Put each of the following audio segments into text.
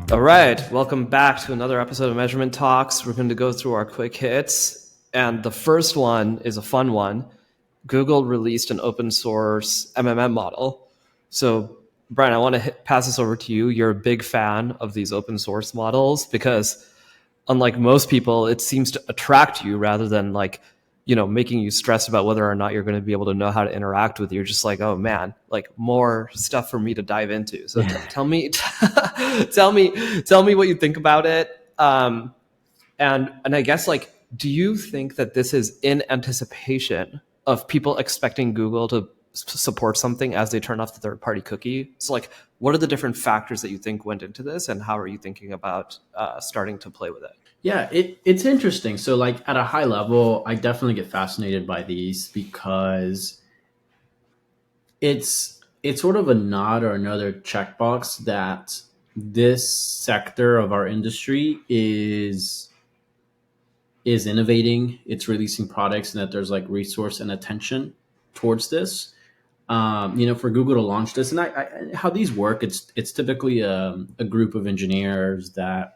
All right, welcome back to another episode of Measurement Talks. We're going to go through our quick hits, and the first one is a fun one. Google released an open source MMM model. So, Bryan, I want to pass this over to you. You're a big fan of these open source models because, unlike most people, it seems to attract you rather than making you stressed about whether or not you're going to be able to know how to interact with you. You're just like, oh man, like more stuff for me to dive into. So tell me, tell me what you think about it. And I guess, like, do you think that this is in anticipation of people expecting Google to support something as they turn off the third-party cookie? So, like, what are the different factors that you think went into this, and how are you thinking about starting to play with it? Yeah, it's interesting. So, like, at a high level, I definitely get fascinated by these because it's sort of a nod or another checkbox that this sector of our industry is innovating. It's releasing products, and that there's like resource and attention towards this. For Google to launch this, and how these work, it's typically a group of engineers that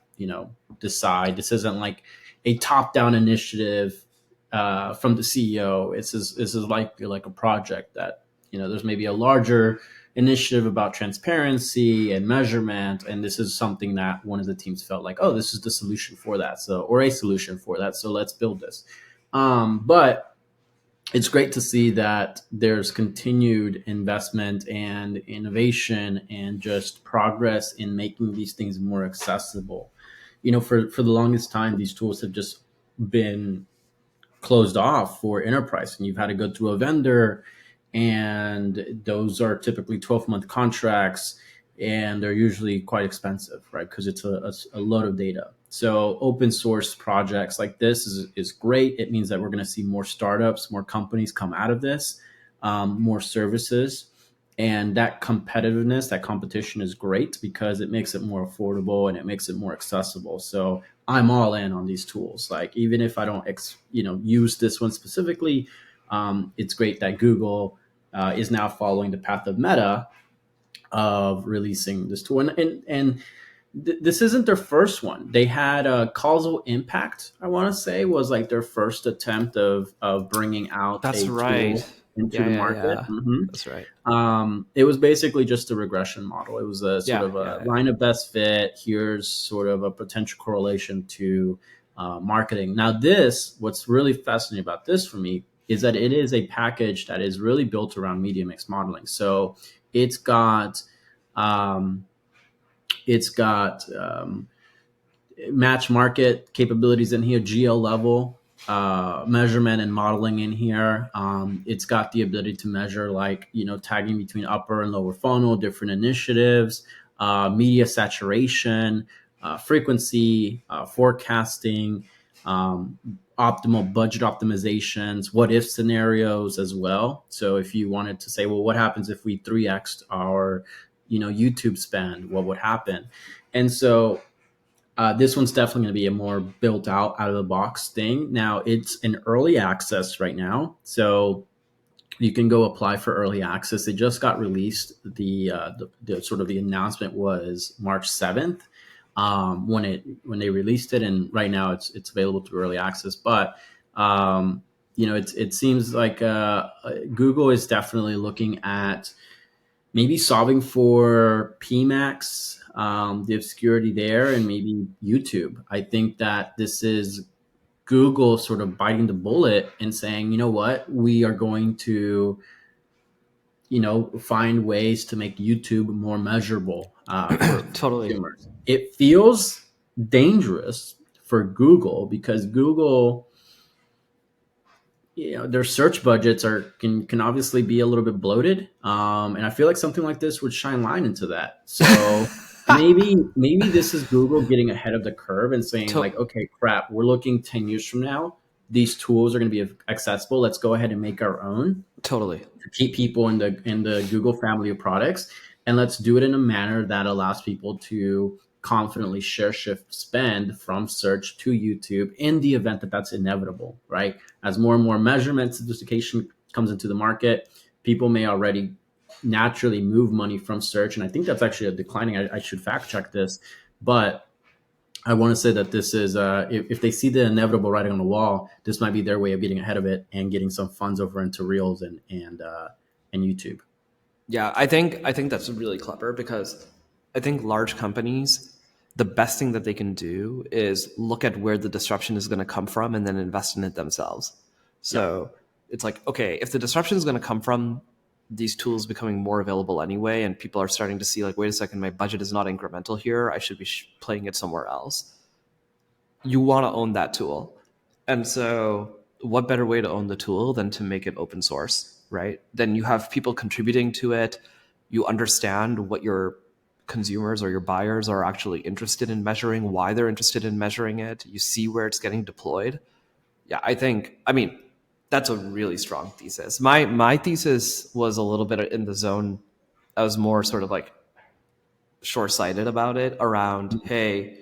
decide. This isn't like a top-down initiative from the CEO. This is like a project that there's maybe a larger initiative about transparency and measurement, and this is something that one of the teams felt like, oh, this is the solution for that, or a solution for that, so let's build this. But it's great to see that there's continued investment and innovation and just progress in making these things more accessible. For the longest time, these tools have just been closed off for enterprise, and you've had to go through a vendor, and those are typically 12-month contracts, and they're usually quite expensive, right? Because it's a load of data. So open source projects like this is great. It means that we're going to see more startups, more companies come out of this, more services. And that competitiveness, that competition is great because it makes it more affordable and it makes it more accessible. So I'm all in on these tools. Like, even if I don't, use this one specifically, it's great that Google is now following the path of Meta of releasing this tool. And this isn't their first one. They had a Causal Impact, I want to say, was like their first attempt of bringing out That's a right. tool into the market. Yeah. Mhm. That's right. It was basically just a regression model. It was a sort Yeah, of a yeah, yeah. line of best fit. Here's sort of a potential correlation to marketing. Now, what's really fascinating about this for me is that it is a package that is really built around media mix modeling. So it's got um, it's got match market capabilities in here, geo level measurement and modeling in here. It's got the ability to measure, like, tagging between upper and lower funnel, different initiatives, media saturation, frequency, forecasting, optimal budget optimizations, what if scenarios as well. So if you wanted to say, well, what happens if we 3x'd our YouTube spend, what would happen? And so this one's definitely going to be a more built out of the box thing. Now, it's in early access right now, so you can go apply for early access. It just got released. The sort of the announcement was March 7th, when they released it, and right now it's available through early access. But it seems like Google is definitely looking at maybe solving for PMAX, the obscurity there, and maybe YouTube. I think that this is Google sort of biting the bullet and saying, you know what, we are going to, find ways to make YouTube more measurable for Totally. consumers. It feels dangerous for Google because Google, their search budgets can obviously be a little bit bloated, and I feel like something like this would shine light into that. So maybe this is Google getting ahead of the curve and saying, like, To- okay, crap, we're looking 10 years from now, these tools are going to be accessible, let's go ahead and make our own totally. to keep people in the Google family of products, and let's do it in a manner that allows people to confidently share shift spend from search to YouTube in the event that that's inevitable, right? As more and more measurement sophistication comes into the market, people may already naturally move money from search. And I think that's actually a declining, I should fact check this, But I want to say that this is, if they see the inevitable writing on the wall, this might be their way of getting ahead of it and getting some funds over into Reels and YouTube. Yeah, I think that's really clever because I think large companies, the best thing that they can do is look at where the disruption is going to come from and then invest in it themselves. Yeah. So it's like, okay, if the disruption is going to come from these tools becoming more available anyway, and people are starting to see like, wait a second, my budget is not incremental here. I should be playing it somewhere else. You want to own that tool. And so, what better way to own the tool than to make it open source, right? Then you have people contributing to it. You understand what your consumers or your buyers are actually interested in measuring, why they're interested in measuring it. You see where it's getting deployed. Yeah, I mean, that's a really strong thesis. My thesis was a little bit in the zone. I was more sort of like short-sighted about it around, hey,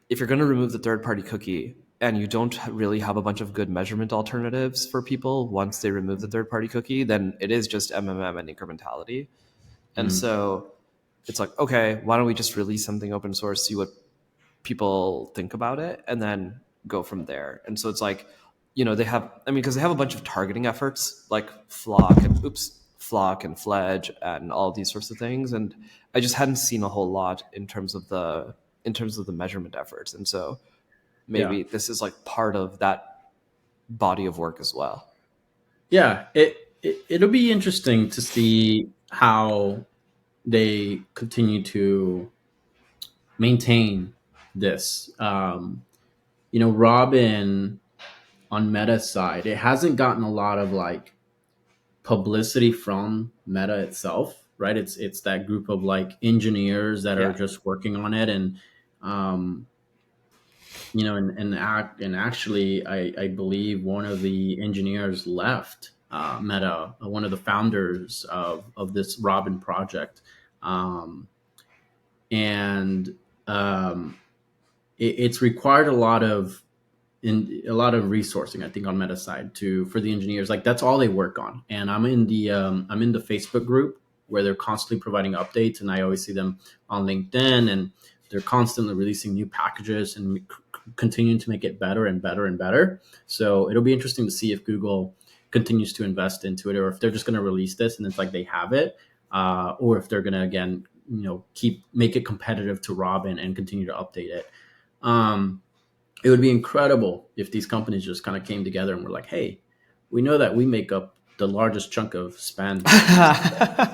if you're going to remove the third party cookie and you don't really have a bunch of good measurement alternatives for people once they remove the third party cookie, then it is just MMM and incrementality. And Mm. so it's like, okay, why don't we just release something open source, see what people think about it, and then go from there. And so it's like, they have, I mean, because they have a bunch of targeting efforts like Flock and Fledge and all these sorts of things. And I just hadn't seen a whole lot in terms of the measurement efforts. And so Yeah. maybe this is like part of that body of work as well. Yeah. It'll be interesting to see how they continue to maintain this. Robin on Meta's side, it hasn't gotten a lot of like publicity from Meta itself, right? It's that group of like engineers that are Yeah. just working on it, and um, and actually, I believe one of the engineers left Meta, one of the founders of this Robin project, um, and um, it's required a lot of resourcing, I think, on Meta side to for the engineers. Like that's all they work on. And I'm in the Facebook group where they're constantly providing updates, and I always see them on LinkedIn, and they're constantly releasing new packages and continuing to make it better and better and better. So it'll be interesting to see if Google continues to invest into it, or if they're just going to release this and it's like they have it, or if they're going to again, keep make it competitive to Robin and continue to update it. Um, it would be incredible if these companies just kind of came together and were like, hey, we know that we make up the largest chunk of spend on these.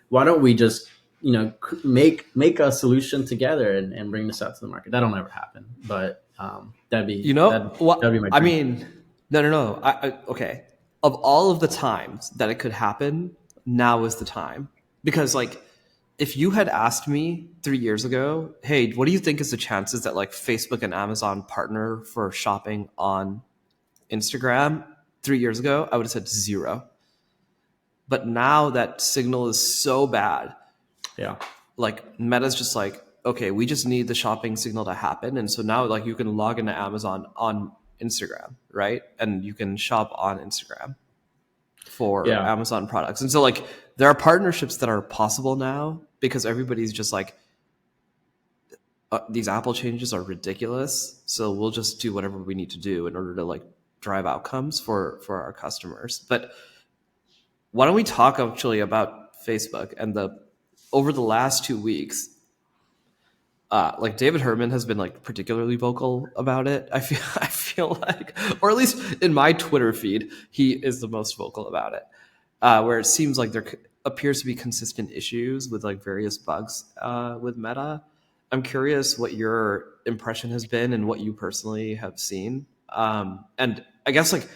Why don't we just make a solution together and bring this out to the market? That'll never happen, but that'd be my I dream. mean, no. Okay. Of all of the times that it could happen, now is the time. Because, like, if you had asked me 3 years ago, hey, what do you think is the chances that, like, Facebook and Amazon partner for shopping on Instagram 3 years ago, I would have said zero. But now that signal is so bad, Yeah, like Meta's just like, okay, we just need the shopping signal to happen. And so now like you can log into Amazon on Instagram, right? And you can shop on Instagram for yeah, Amazon products. And so like there are partnerships that are possible now because everybody's just like, these Apple changes are ridiculous. So we'll just do whatever we need to do in order to like drive outcomes for our customers. But why don't we talk actually about Facebook and the over the last 2 weeks, like David Herman has been like particularly vocal about it. I feel like, or at least in my Twitter feed, he is the most vocal about it. Where it seems like there appears to be consistent issues with like various bugs with Meta. I'm curious what your impression has been and what you personally have seen. And I guess like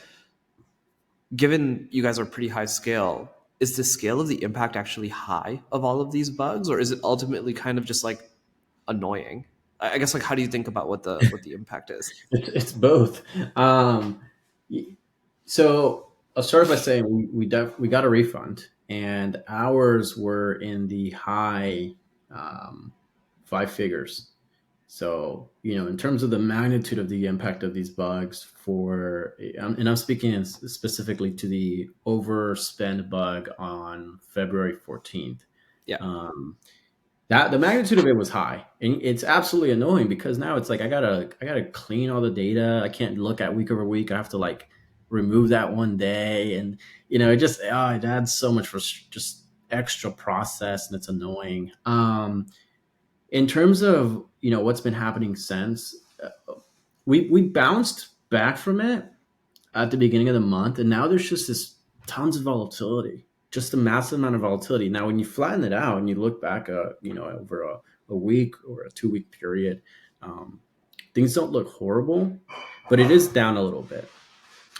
given you guys are pretty high scale, is the scale of the impact actually high of all of these bugs, or is it ultimately kind of just like annoying? I guess like how do you think about what the impact is? it's both. Um, so I'll start by saying we got a refund, and ours were in the high um, five figures. So, in terms of the magnitude of the impact of these bugs and I'm speaking specifically to the overspend bug on February 14th. Yeah. Um, That the magnitude of it was high, and it's absolutely annoying because now it's like I gotta clean all the data. I can't look at week over week. I have to like remove that one day, and it just it adds so much for just extra process, and it's annoying. In terms of what's been happening since, we bounced back from it at the beginning of the month, and now there's just this tons of volatility, just a massive amount of volatility. Now, when you flatten it out and you look back, over a week or a 2 week period, um, things don't look horrible, but it is down a little bit.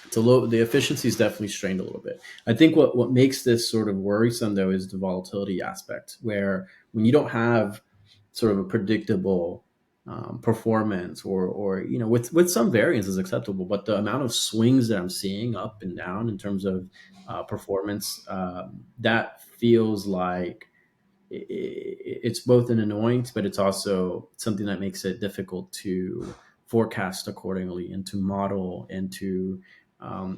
It's a low. The efficiency is definitely strained a little bit. I think what makes this sort of worrisome though is the volatility aspect, where when you don't have sort of a predictable performance, or with some variance is acceptable, but the amount of swings that I'm seeing up and down in terms of performance, that feels like it's both an annoyance, but it's also something that makes it difficult to forecast accordingly and to model and to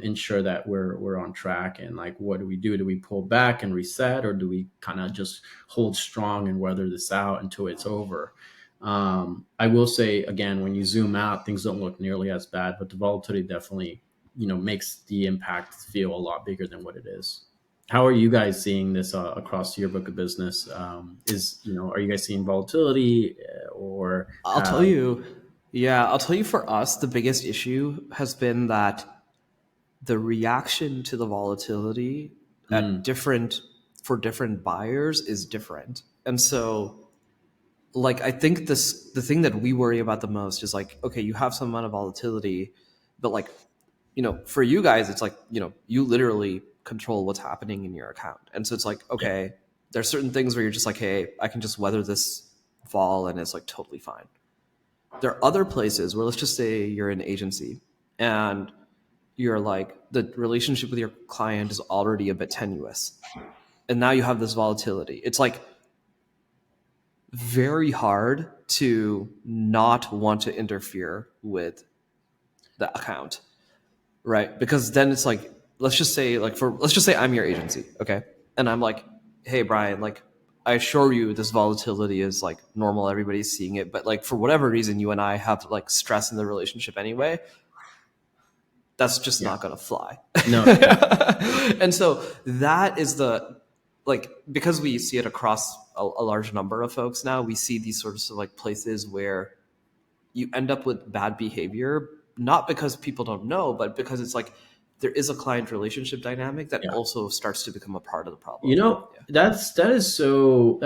ensure that we're on track. And like, what do we do? Do we pull back and reset, or do we kind of just hold strong and weather this out until it's over? I will say again, when you zoom out, things don't look nearly as bad, but the volatility definitely makes the impact feel a lot bigger than what it is. How are you guys seeing this across your book of business? Are you guys seeing volatility, or I'll tell have? you, yeah, I'll tell you for us, the biggest issue has been that the reaction to the volatility at Mm, different for different buyers is different. And so like I think the thing that we worry about the most is like, okay, you have some amount of volatility, but like, for you guys, it's like, you literally control what's happening in your account. And so it's like, yeah, okay, there's certain things where you're just like, hey, I can just weather this fall and it's like totally fine. There are other places where let's just say you're an agency and you're like the relationship with your client is already a bit tenuous. And now you have this volatility. It's like very hard to not want to interfere with the account, right? Because then it's like, let's just say I'm your agency, okay? And I'm like, hey Bryan, like I assure you this volatility is like normal, everybody's seeing it, but like for whatever reason you and I have like stress in the relationship anyway, that's just yeah, not going to fly. no, exactly. And so that is the like, because we see it across a large number of folks now, we see these sorts of like places where you end up with bad behavior, not because people don't know, but because it's like there is a client relationship dynamic that Yeah, also starts to become a part of the problem. Yeah. that is so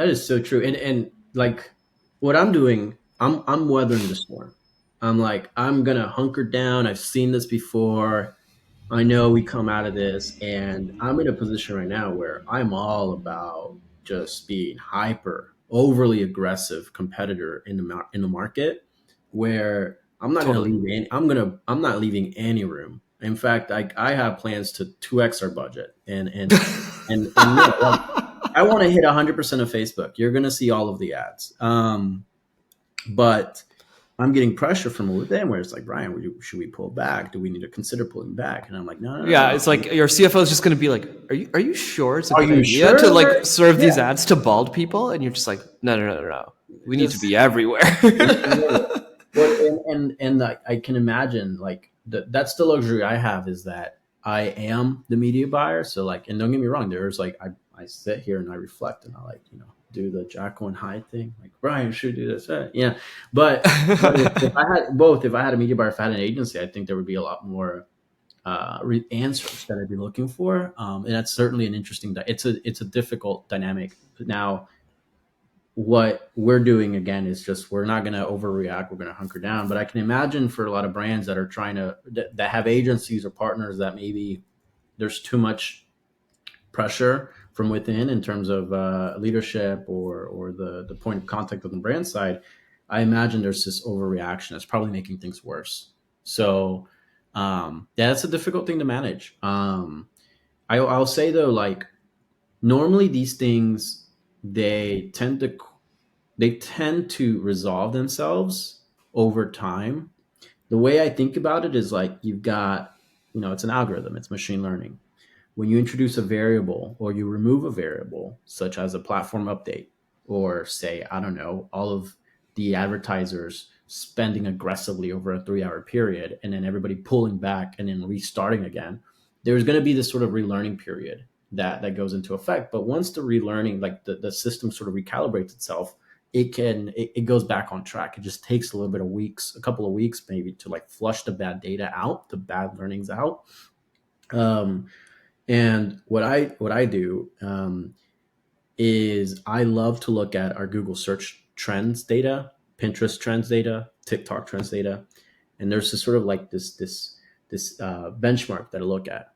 true. And like, what I'm doing, I'm weathering the storm. I'm like, I'm gonna hunker down. I've seen this before. I know we come out of this, and I'm in a position right now where I'm all about just being hyper, overly aggressive competitor in the market, where I'm not going to Totally. leave any, I'm not leaving any room. In fact, I have plans to 2x our budget, and yeah, like, I want to hit 100% of Facebook. You're going to see all of the ads. But I'm getting pressure from within where it's like, Bryan, should we pull back? Do we need to consider pulling back? And I'm like, no, no, no, Yeah, no. it's like your CFO is just going to be like, "Are you sure it's a Are good you idea to sure? like serve Yeah, these ads to bald people?" And you're just like, "No, no, no, no, no. We need to just be everywhere." need to be everywhere. Well, and I can imagine like that's the luxury I have, is that I am the media buyer. So like, and don't get me wrong, there's like I sit here and I reflect and I like do the Jacko and Hyde thing. Like, Bryan should do this, yeah. But if I had a media buyer, if I had an agency, I think there would be a lot more answers that I'd be looking for. And that's certainly an interesting. It's a difficult dynamic. Now, what we're doing again is just, we're not going to overreact. We're going to hunker down. But I can imagine for a lot of brands that are trying to that have agencies or partners that maybe there's too much pressure from within in terms of leadership, or the point of contact on the brand side. I imagine there's this overreaction that's probably making things worse. So yeah, that's a difficult thing to manage. I'll say though, like, normally these things, they tend to resolve themselves over time. The way I think about it is like, you've got, it's an algorithm, it's machine learning. When you introduce a variable or you remove a variable, such as a platform update, or say, I don't know, all of the advertisers spending aggressively over a 3 hour period and then everybody pulling back and then restarting again, there's going to be this sort of relearning period that goes into effect. But once the relearning, like the system sort of recalibrates itself, it goes back on track. It just takes a little bit of weeks, a couple of weeks maybe, to like flush the bad data out, the bad learnings out. um, and what I do, is I love to look at our Google search trends data, Pinterest trends data, TikTok trends data, and there's this sort of like this benchmark that I look at.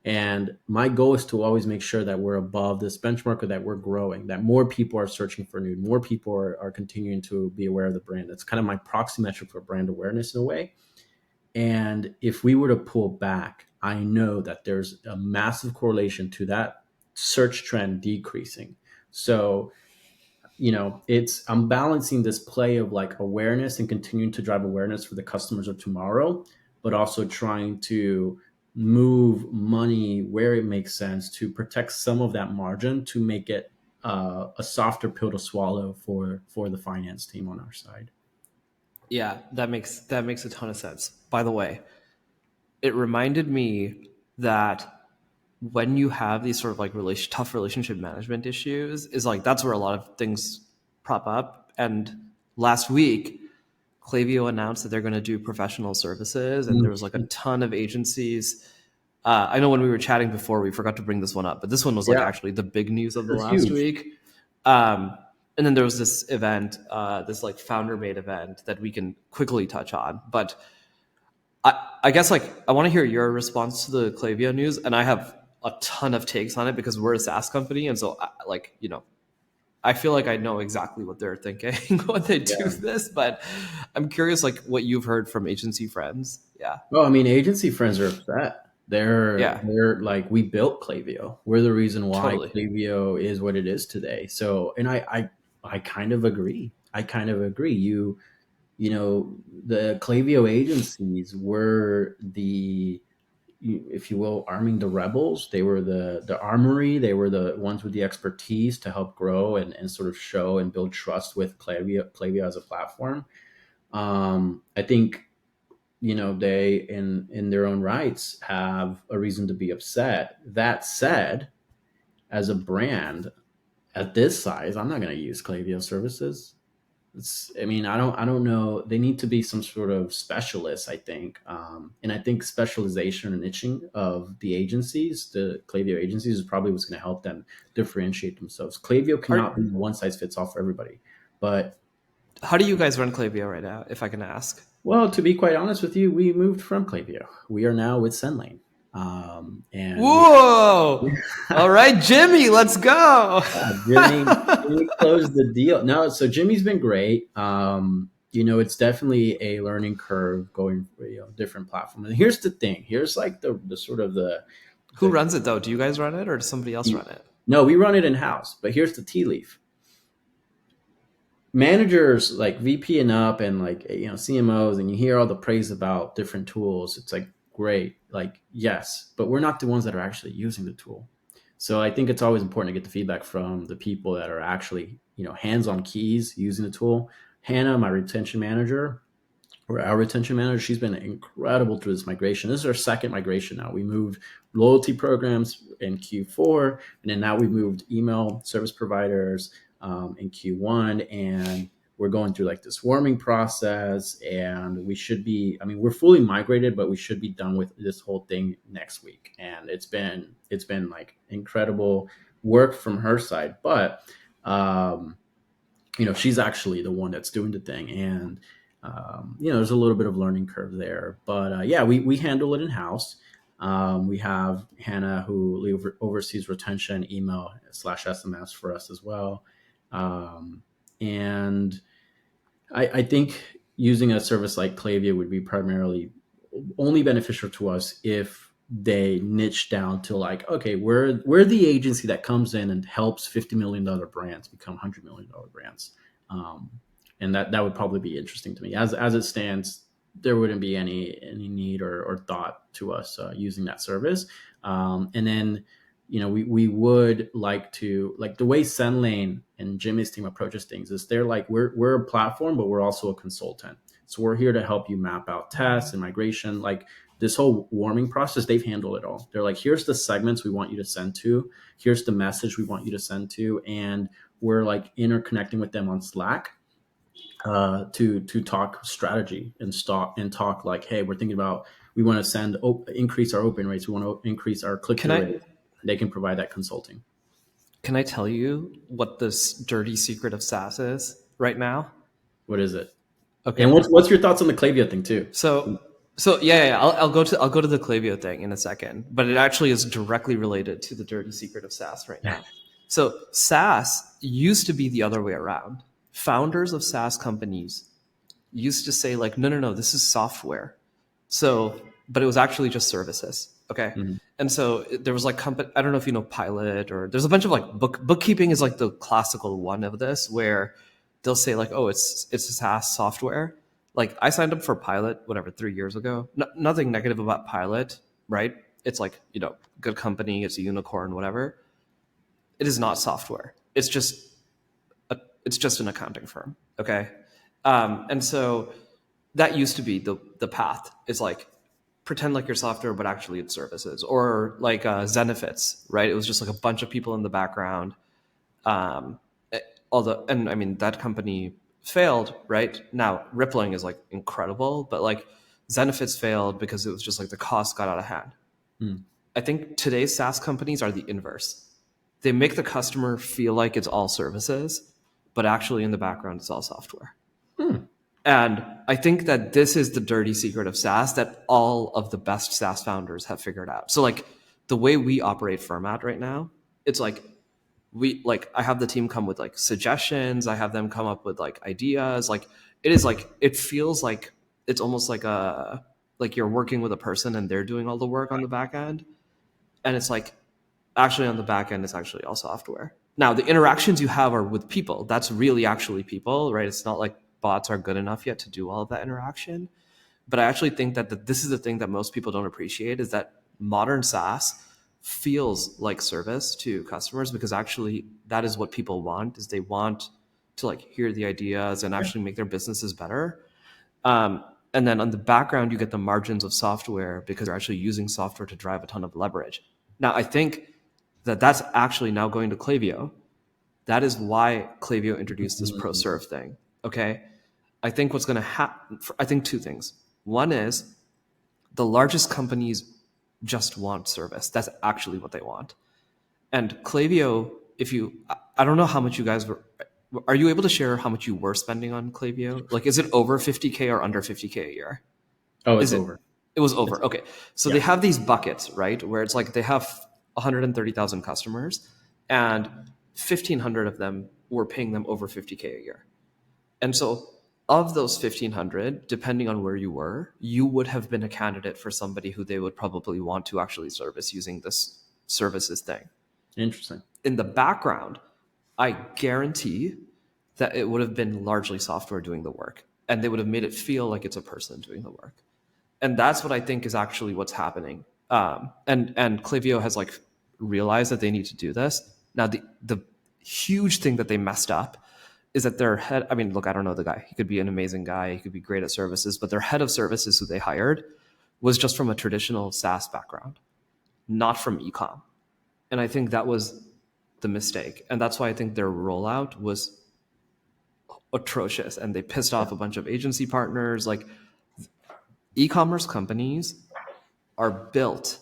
And my goal is to always make sure that we're above this benchmark, or that we're growing, that more people are searching for Nude, more people are continuing to be aware of the brand. That's kind of my proxy metric for brand awareness in a way. And if we were to pull back, I know that there's a massive correlation to that search trend decreasing. So, I'm balancing this play of like awareness and continuing to drive awareness for the customers of tomorrow, but also trying to move money where it makes sense to protect some of that margin to make it a softer pill to swallow for the finance team on our side. Yeah, that makes a ton of sense. By the way, it reminded me that when you have these sort of like tough relationship management issues, is like that's where a lot of things prop up. And last week, Klaviyo announced that they're going to do professional services, and there was like a ton of agencies. I know when we were chatting before, we forgot to bring this one up, but this one was like Yeah, actually the big news of the it's last huge. week. Um, and then there was this event, this like founder made event that we can quickly touch on. But I guess like I want to hear your response to the Klaviyo news, and I have a ton of takes on it because we're a SaaS company, and so I feel like I know exactly what they're thinking when they do Yeah. this, but I'm curious like what you've heard from agency friends. Yeah. Well, I mean, agency friends are upset. They're Yeah, they're like, we built Klaviyo. We're the reason why totally. Klaviyo is what it is today. So, and I kind of agree. I kind of agree. The Klaviyo agencies were if you will, arming the rebels. They were the armory. They were the ones with the expertise to help grow and sort of show and build trust with Klaviyo as a platform. I think they in their own rights have a reason to be upset. That said, as a brand at this size, I'm not going to use Klaviyo services. I mean, I don't know. They need to be some sort of specialists, I think. And I think specialization and niching of the agencies, the Klaviyo agencies, is probably what's going to help them differentiate themselves. Klaviyo cannot be Are one size fits all for everybody. But, How do you guys run Klaviyo right now, if I can ask? well, to be quite honest with you, we moved from Klaviyo. We are now with SendLane. And we Whoa! All right, Jimmy, let's go. Jimmy closed the deal. No, so Jimmy's been great. It's definitely a learning curve going for different platforms. And here's the thing. Here's like the sort of Who the runs it though? Do you guys run it or does somebody else run it? no, we run it in house. But here's the tea leaf. Managers like VP and up, and like CMOs, and you hear all the praise about different tools. It's like great, like yes, but we're not the ones that are actually using the tool. So I think it's always important to get the feedback from the people that are actually hands on keys using the tool. Hannah, my retention manager, or our retention manager, she's been incredible through this migration. This is our second migration now. We moved loyalty programs in Q4, and then now we moved email service providers in Q1, and we're going through like this warming process, and we should be, I mean, we're fully migrated, but we should be done with this whole thing next week. And it's been like incredible work from her side, but she's actually the one that's doing the thing. And there's a little bit of learning curve there, but yeah, we handle it in house. We have Hannah who oversees retention, email slash SMS for us as well. And I think using a service like Klaviyo would be primarily only beneficial to us if they niche down to like, okay, we're the agency that comes in and helps $50 million brands become $100 million brands. Um, and that would probably be interesting to me. As it stands, there wouldn't be any need or thought to us using that service. And then we would like to, like, the way SendLane and Jimmy's team approaches things is they're like, we're a platform, but we're also a consultant. So we're here to help you map out tests and migration. Like this whole warming process, they've handled it all. They're like, here's the segments we want you to send to. Here's the message we want you to send to. And we're like interconnecting with them on Slack to talk strategy and talk like, hey, we're thinking about, we want to increase our open rates. We want to increase our click Can through I rate. They can provide that consulting. can I tell you what this dirty secret of SaaS is right now? What is it? Okay. And what's your thoughts on the Klaviyo thing too? So I'll go to the Klaviyo thing in a second, but it actually is directly related to the dirty secret of SaaS right now. So SaaS used to be the other way around. Founders of SaaS companies used to say like, no, this is software. So, but it was actually just services. Okay. Mhm. And so there was like I don't know if you know Pilot, or there's a bunch of like bookkeeping is like the classical one of this, where they'll say like, oh, it's a SaaS software. Like I signed up for Pilot, whatever, 3 years ago. Nothing negative about Pilot, right? It's like, good company, it's a unicorn, whatever. It is not software. It's just an accounting firm. Okay. And so that used to be the path. Is like, pretend like your software, but actually it's services. Or like Zenefits, right? It was just like a bunch of people in the background. Um, and I mean, that company failed, right? Now Rippling is like incredible, but like Zenefits failed because it was just like the cost got out of hand. Mm. I think today's SaaS companies are the inverse. They make the customer feel like it's all services, but actually in the background it's all software. Hmm. And I think that this is the dirty secret of SaaS that all of the best SaaS founders have figured out. So like the way we operate Format right now, it's like I have the team come with like suggestions. I have them come up with like ideas. Like it feels like it's almost like you're working with a person and they're doing all the work on the back end. And it's like, actually on the back end, it's actually all software. Now the interactions you have are with people. That's really actually people, right? It's not like bots are good enough yet to do all of that interaction. But I actually think that this is the thing that most people don't appreciate, is that modern SaaS feels like service to customers, because actually that is what people want. Is they want to like hear the ideas and actually make their businesses better. And then on the background, you get the margins of software because you're actually using software to drive a ton of leverage. Now, I think that that's actually now going to Klaviyo. That is why Klaviyo introduced this ProServe thing. Okay. I think what's going to happen, I think two things. One is the largest companies just want service. That's actually what they want. And Klaviyo, I don't know how much you guys are you able to share how much you were spending on Klaviyo? Like, is it over 50K or under 50K a year? Oh, it's Is it? over. It was over. Okay. So they have these buckets, right? Where it's like they have 130,000 customers and 1,500 of them were paying them over 50K a year. And so of those 1,500, depending on where you were, you would have been a candidate for somebody who they would probably want to actually service using this services thing. Interesting. In the background, I guarantee that it would have been largely software doing the work, and they would have made it feel like it's a person doing the work. And that's what I think is actually what's happening. And Klaviyo has like realized that they need to do this. Now, the huge thing that they messed up is that their head, I mean, look, I don't know the guy. He could be an amazing guy. He could be great at services, but their head of services who they hired was just from a traditional SaaS background, not from ecom. And I think that was the mistake. And that's why I think their rollout was atrocious and they pissed off a bunch of agency partners. Like, e-commerce companies are built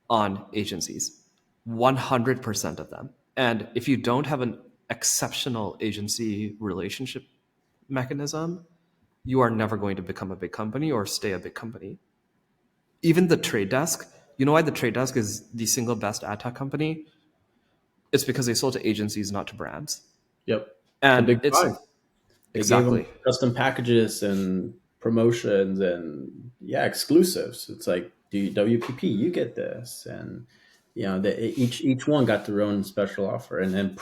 on agencies, 100% of them. And if you don't have an exceptional agency relationship mechanism, you are never going to become a big company or stay a big company. Even the Trade Desk, you know why the Trade Desk is the single best ad tech company? It's because they sold to agencies, not to brands. Yep. The And big it's five. They gave them exactly. custom packages and promotions and exclusives. It's like, WPP, you get this, and each one got their own special offer, and then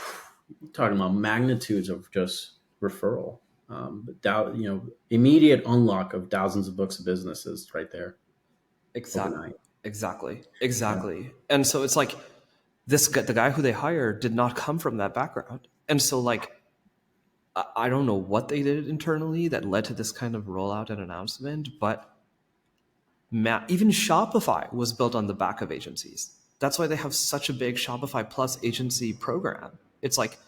you're talking about magnitudes of just referral, immediate unlock of thousands of books of businesses right there Exactly. overnight. Exactly. Yeah. Exactly. And so it's like the guy who they hired did not come from that background. And so like, I don't know what they did internally that led to this kind of rollout and announcement, but even Shopify was built on the back of agencies. That's why they have such a big Shopify Plus agency program. It's like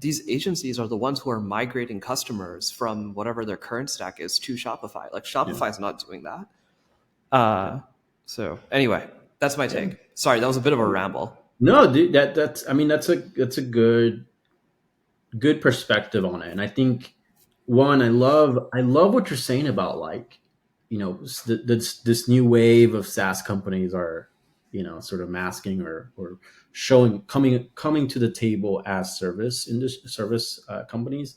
these agencies are the ones who are migrating customers from whatever their current stack is to Shopify. Like Shopify is not doing that. So anyway, that's my take. Sorry, that was a bit of a ramble. No, dude, that's I mean that's a good perspective on it. And I think one, I love what you're saying about like, this new wave of SaaS companies are, sort of masking or showing coming to the table as service companies.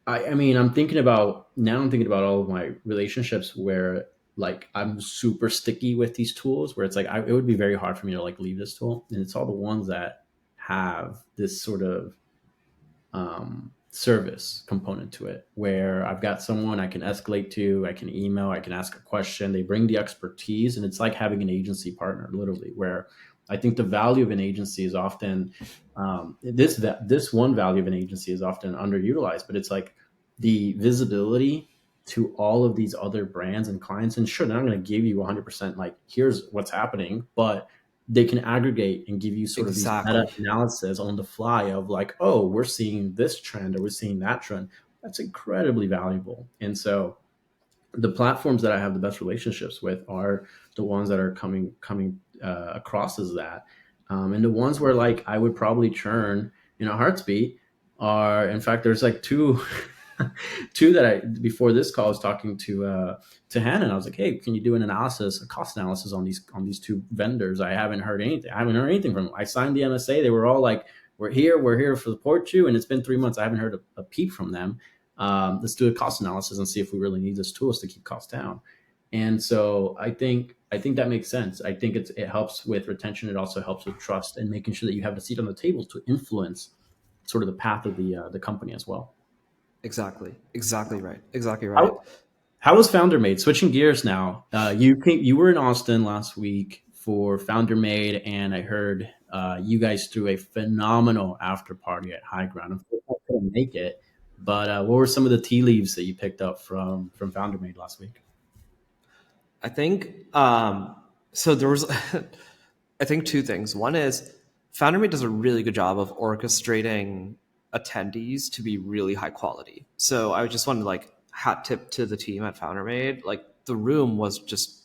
I mean, I'm thinking about all of my relationships where like I'm super sticky with these tools where it's like it would be very hard for me to like leave this tool, and it's all the ones that have this sort of service component to it where I've got someone I can escalate to, I can email, I can ask a question, they bring the expertise, and it's like having an agency partner literally, where I think the value of an agency is often this one value of an agency is often underutilized, but it's like the visibility to all of these other brands and clients. And sure, they're not going to give you 100% like here's what's happening, but they can aggregate and give you sort of these meta Exactly. analysis on the fly of like, oh, we're seeing this trend or we're seeing that trend. That's incredibly valuable. And so the platforms that I have the best relationships with are the ones that are coming across as that, and the ones where like I would probably churn in a heartbeat are, in fact, there's like two two that I before this call I was talking to Hannah, and I was like, hey, can you do an analysis, a cost analysis on these two vendors? I haven't heard anything from them. I signed the MSA. They were all like, we're here to support you, and it's been 3 months. I haven't heard a peep from them. Let's do a cost analysis and see if we really need this tools to keep costs down. And so I think that makes sense. I think it helps with retention. It also helps with trust and making sure that you have a seat on the table to influence sort of the path of the company as well. Exactly. Exactly right. Exactly right. How, how was Founder Made? Switching gears now. You were in Austin last week for Founder Made, and I heard you guys threw a phenomenal after party at High Ground. Unfortunately, I couldn't make it, but what were some of the tea leaves that you picked up from Founder Made last week? I think so. There was, I think, two things. One is FounderMate does a really good job of orchestrating attendees to be really high quality. So I just wanted to like hat tip to the team at FounderMate. Like the room was just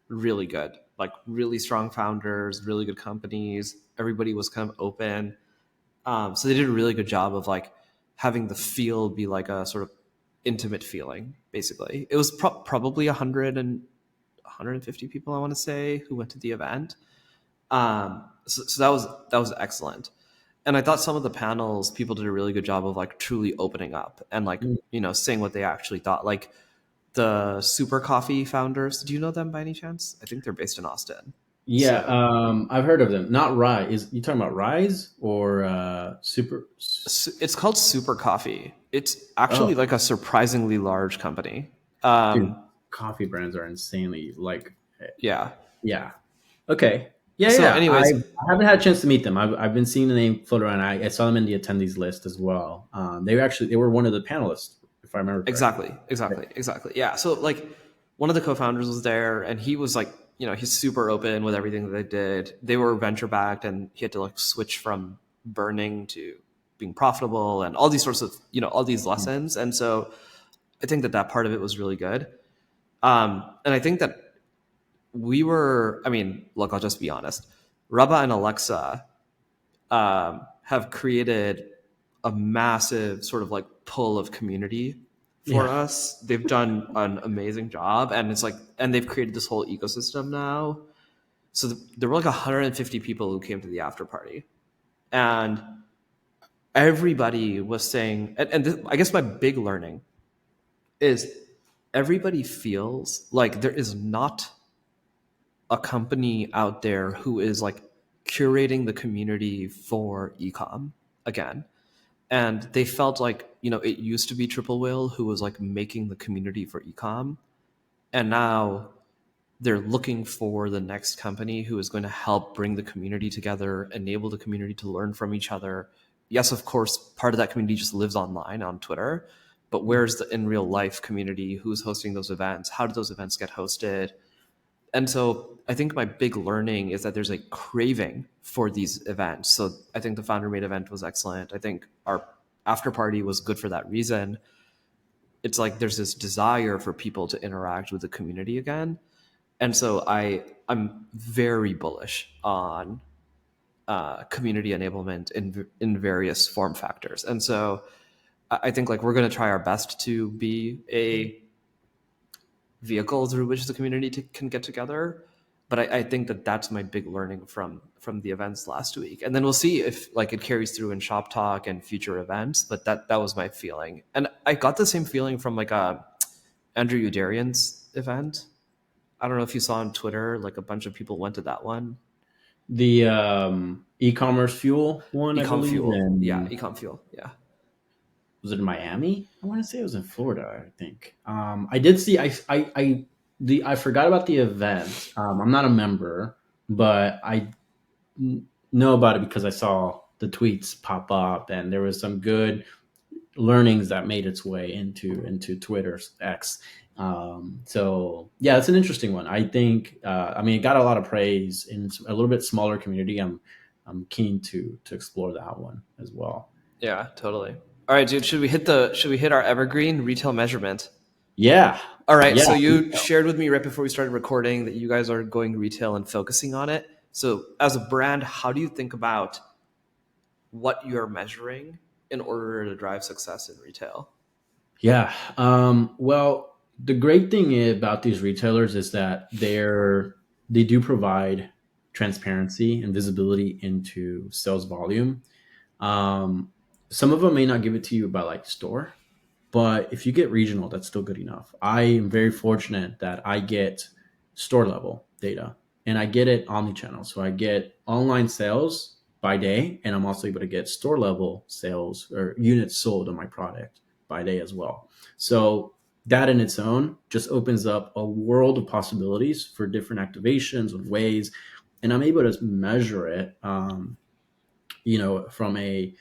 really good, like really strong founders, really good companies. Everybody was kind of open. So they did a really good job of like having the feel be like a sort of intimate feeling. Basically, it was probably 150 people, I want to say, who went to the event. So that was excellent. And I thought some of the panels, people did a really good job of like truly opening up and like, Mm. saying what they actually thought. Like the Super Coffee founders, do you know them by any chance? I think they're based in Austin. Yeah, So I've heard of them. Not Rise. Is you talking about Rise or Super? it's called Super Coffee. It's Oh, actually like a surprisingly large company. dude, Um, coffee brands are insanely like, yeah. yeah. Okay. Yeah, So, yeah. I anyways, haven't had a chance to meet them. I've been seeing the name float around. I saw them in the attendees list as well. They were one of the panelists, if I remember correctly. exactly. Yeah. So like one of the co-founders was there and he was like, he's super open with everything that they did. They were venture backed and he had to like switch from burning to being profitable and all these sorts of, all these Mm. lessons. And so I think that part of it was really good. And I think that I mean, look, I'll just be honest. Rabba and Alexa have created a massive sort of like pull of community for Yeah, us. They've done an amazing job, and it's like, and they've created this whole ecosystem now. So there were like 150 people who came to the after party, and everybody was saying, and this, I guess my big learning is everybody feels like there is not a company out there who is like curating the community for ecom again. And they felt like, it used to be Triple Whale who was like making the community for ecom. And now they're looking for the next company who is going to help bring the community together, enable the community to learn from each other. Yes, of course, part of that community just lives online on Twitter, but where's the in real life community? Who's hosting those events? How do those events get hosted? And so I think my big learning is that there's a craving for these events. So I think the founder made event was excellent. I think our after party was good for that reason. It's like there's this desire for people to interact with the community again. And so I'm very bullish on community enablement in various form factors. And so I think like we're going to try our best to be a vehicle through which the community can get together. But I think that that's my big learning from the events last week. And then we'll see if like it carries through in Shop Talk and future events. But that was my feeling, and I got the same feeling from like Andrew Udarian's event. I don't know if you saw on Twitter, like a bunch of people went to that one. The e-commerce fuel one, I Ecom believe, Fuel, yeah, and Ecom Fuel, yeah. was it in Miami? I want to say it was in Florida. I think I did see. I forgot about the event. I'm not a member, but I know about it because I saw the tweets pop up, and there was some good learnings that made its way into Twitter's X. So yeah, it's an interesting one. I think. I mean, it got a lot of praise in a little bit smaller community. I'm keen to explore that one as well. Yeah, totally. All right, dude, should we hit our evergreen retail measurement? Yeah, All right, yeah. so you shared with me right before we started recording that you guys are going retail and focusing on it. So as a brand, how do you think about what you're measuring in order to drive success in retail? Yeah. Well, the great thing about these retailers is that they do provide transparency and visibility into sales volume. Um, some of them may not give it to you by like store, but if you get regional, that's still good enough. I am very fortunate that I get store level data and I get it omnichannel. So I get online sales by day, and I'm also able to get store level sales or units sold on my product by day as well. So that in its own just opens up a world of possibilities for different activations and ways. And I'm able to measure it, from a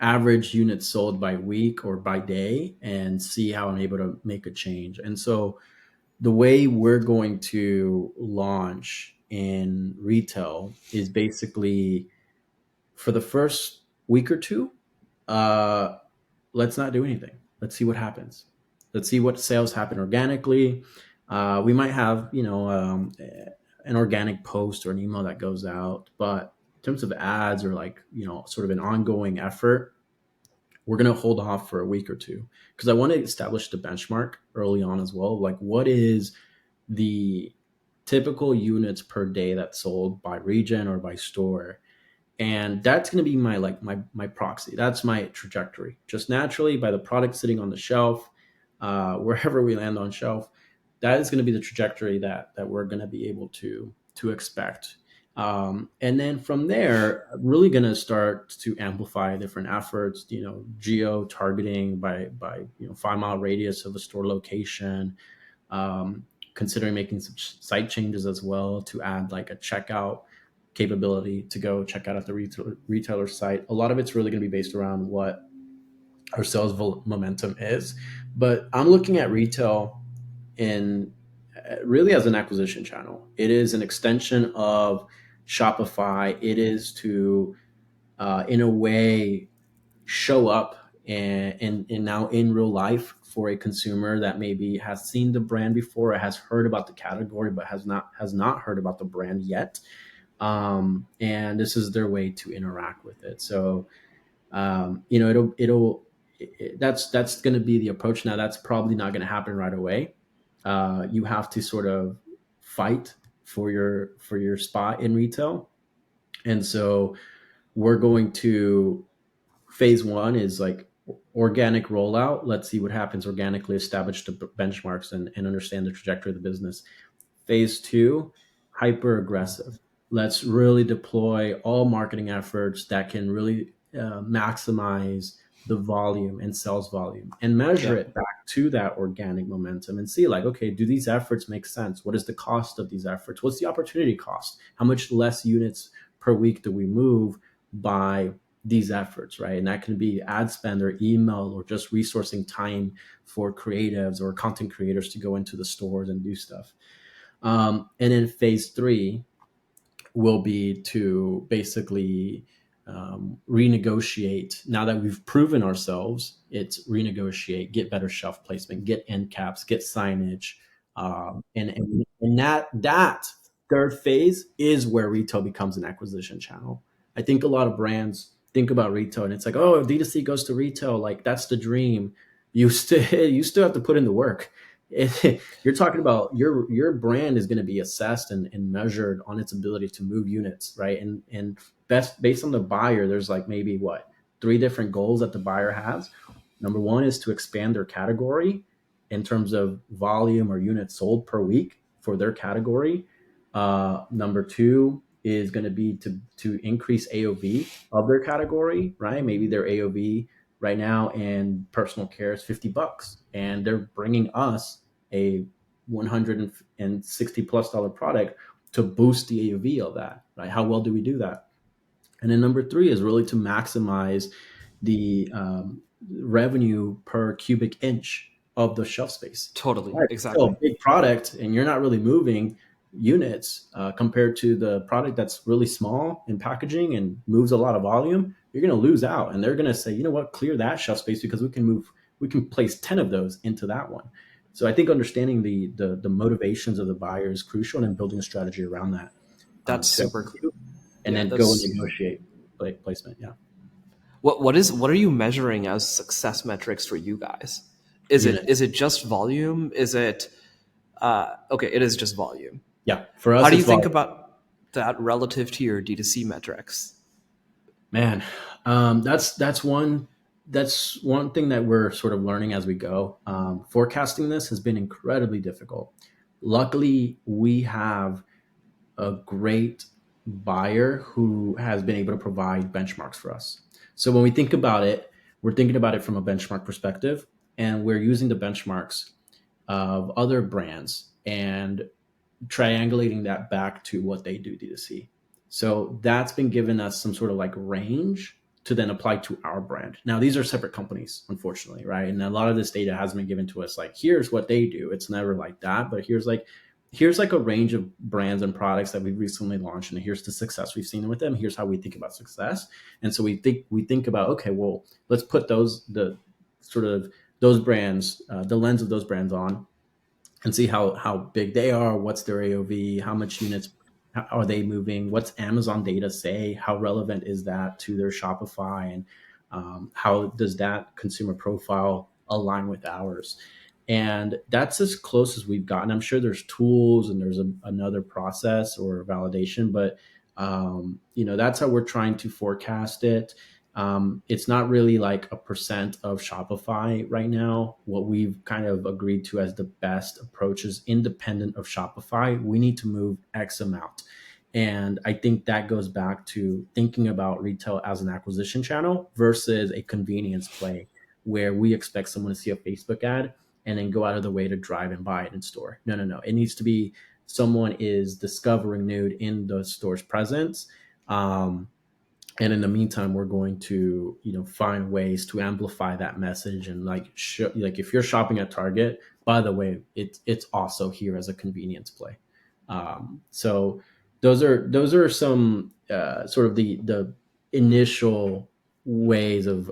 average units sold by week or by day and see how I'm able to make a change. And so the way we're going to launch in retail is basically for the first week or two, uh, let's not do anything. Let's see what happens. Let's see what sales happen organically. We might have, an organic post or an email that goes out, but in terms of ads or like, sort of an ongoing effort, we're going to hold off for a week or two because I want to establish the benchmark early on as well. Like, what is the typical units per day that's sold by region or by store? And that's going to be my proxy. That's my trajectory. Just naturally, by the product sitting on the shelf, wherever we land on shelf, that is going to be the trajectory that we're going to be able to expect. And then from there, really going to start to amplify different efforts. Geo targeting by 5 mile radius of a store location. Considering making some site changes as well to add like a checkout capability to go check out at the retailer site. A lot of it's really going to be based around what our sales momentum is. But I'm looking at retail in really as an acquisition channel. It is an extension of Shopify. It is to, in a way, show up and now in real life for a consumer that maybe has seen the brand before or has heard about the category but has not heard about the brand yet, and this is their way to interact with it. So that's going to be the approach. Now that's probably not going to happen right away. You have to sort of fight for your spot in retail, and so we're going to phase one is like organic rollout. Let's see what happens organically, establish the benchmarks and understand the trajectory of the business. Phase two, hyper aggressive. Let's really deploy all marketing efforts that can really maximize the volume and sales volume and measure Yeah. it back to that organic momentum and see like, okay, do these efforts make sense? What is the cost of these efforts? What's the opportunity cost? How much less units per week do we move by these efforts, right? And that can be ad spend or email or just resourcing time for creatives or content creators to go into the stores and do stuff. And then phase three will be to basically renegotiate. Now that we've proven ourselves, it's renegotiate, get better shelf placement, get end caps, get signage, and that third phase is where retail becomes an acquisition channel. I think a lot of brands think about retail and it's like, oh, if D2C goes to retail, like that's the dream. You still have to put in the work. You're talking about your brand is going to be assessed and measured on its ability to move units, right? And best based on the buyer, there's like maybe what three different goals that the buyer has. Number one is to expand their category in terms of volume or units sold per week for their category. Number two is going to be to increase AOV of their category, right? Maybe their AOV right now in personal care is $50, and they're bringing us a $160+ product to boost the AOV of that, right? How well do we do that? And then number three is really to maximize the revenue per cubic inch of the shelf space. Totally. Right. So a Exactly. big product, and you're not really moving units compared to the product that's really small in packaging and moves a lot of volume. You're going to lose out, and they're going to say, you know what, clear that shelf space because we can place 10 of those into that one. So I think understanding the motivations of the buyer is crucial, and building a strategy around that That's to super. execute and Yeah. then go and That's negotiate placement. Yeah, what are you measuring as success metrics for you guys? Is units. it just volume? Is it okay? It is just volume. Yeah, for How us, do it's you think volume. about that relative to your D2C metrics? Man, that's one thing that we're sort of learning as we go. Forecasting this has been incredibly difficult. Luckily, we have a great buyer who has been able to provide benchmarks for us. So when we think about it, we're thinking about it from a benchmark perspective, and we're using the benchmarks of other brands and triangulating that back to what they do D2C. So that's been given us some sort of like range to then apply to our brand. Now, these are separate companies, unfortunately, right? And a lot of this data hasn't been given to us like, here's what they do. It's never like that, but here's like a range of brands and products that we've recently launched, and here's the success we've seen with them. Here's how we think about success. And so we think about, okay, well, let's put the sort of those brands, the lens of those brands on, and see how big they are, what's their AOV, how much units are they moving, what's Amazon data say, how relevant is that to their Shopify, and how does that consumer profile align with ours. And that's as close as we've gotten. I'm sure there's tools and there's another process or validation, but that's how we're trying to forecast it. It's not really like a percent of Shopify right now. What we've kind of agreed to as the best approach is independent of Shopify. We need to move X amount. And I think that goes back to thinking about retail as an acquisition channel versus a convenience play where we expect someone to see a Facebook ad and then go out of the way to drive and buy it in store. No, no, no. It needs to be someone is discovering nude in the store's presence. And in the meantime, we're going to find ways to amplify that message and like if you're shopping at Target, by the way, it's also here as a convenience play. So those are some sort of the initial ways of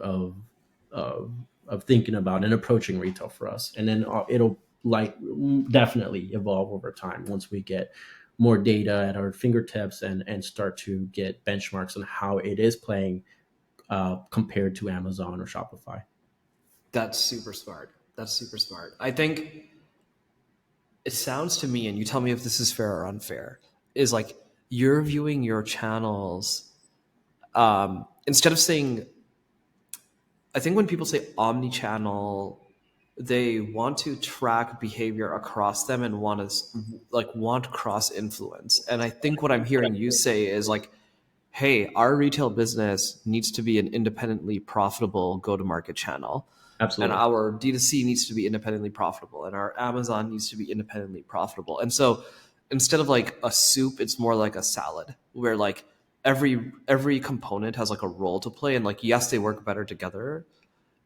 of thinking about and approaching retail for us, and then it'll like definitely evolve over time once we get more data at our fingertips and start to get benchmarks on how it is playing compared to Amazon or Shopify. That's super smart. That's super smart. I think it sounds to me, and you tell me if this is fair or unfair, is like you're viewing your channels instead of saying, I think when people say omni-channel, they want to track behavior across them and want cross influence. And I think what I'm hearing you say is like hey, our retail business needs to be an independently profitable go-to-market channel, and Absolutely. our D2C needs to be independently profitable, and our Amazon needs to be independently profitable. And so instead of like a soup, it's more like a salad where like every component has like a role to play, and like yes, they work better together,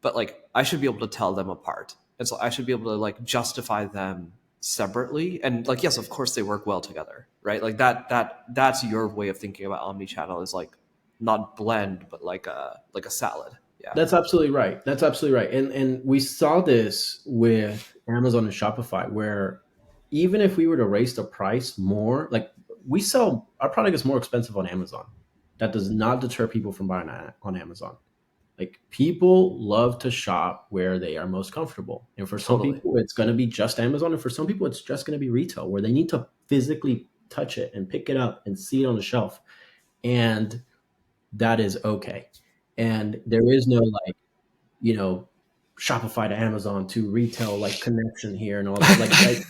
but like I should be able to tell them apart. And so I should be able to like justify them separately. And like, yes, of course they work well together, right? Like that's your way of thinking about omnichannel is like not blend, but like a salad. Yeah. That's absolutely right. That's absolutely right. And we saw this with Amazon and Shopify, where even if we were to raise the price more, like we sell our product is more expensive on Amazon. That does not deter people from buying on Amazon. Like people love to shop where they are most comfortable. And for some Totally. people, it's going to be just Amazon. And for some people, it's just going to be retail where they need to physically touch it and pick it up and see it on the shelf. And that is okay. And there is no like, you know, Shopify to Amazon to retail like connection here and all that.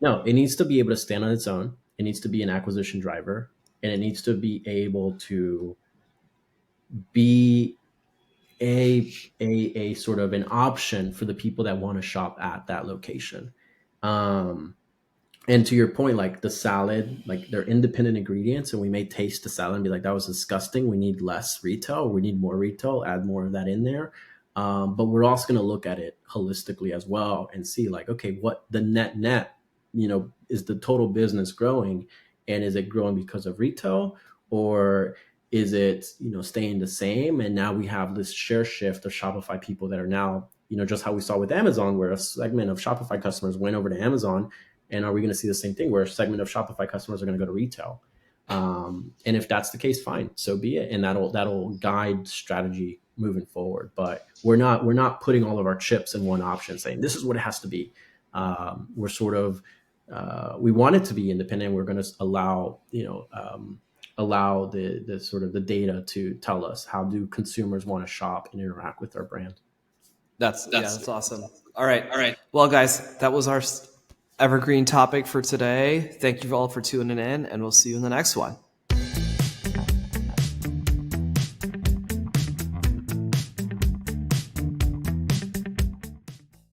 No, it needs to be able to stand on its own. It needs to be an acquisition driver, and it needs to be able to be a sort of an option for the people that want to shop at that location. Um, and to your point, like the salad, like they're independent ingredients, and we may taste the salad and be like, "That was disgusting. We need less retail. We need more retail. Add more of that in there." But we're also going to look at it holistically as well and see, like, okay, what the net, is the total business growing, and is it growing because of retail, or is it staying the same? And now we have this share shift of Shopify people that are now just how we saw with Amazon, where a segment of Shopify customers went over to Amazon. And are we going to see the same thing where a segment of Shopify customers are going to go to retail? And if that's the case, fine, so be it. And that'll guide strategy moving forward. But we're not putting all of our chips in one option, saying this is what it has to be. We're sort of we want it to be independent. We're going to allow the sort of the data to tell us how do consumers want to shop and interact with our brand. That's awesome. All right. Well, guys, that was our evergreen topic for today. Thank you all for tuning in, and we'll see you in the next one.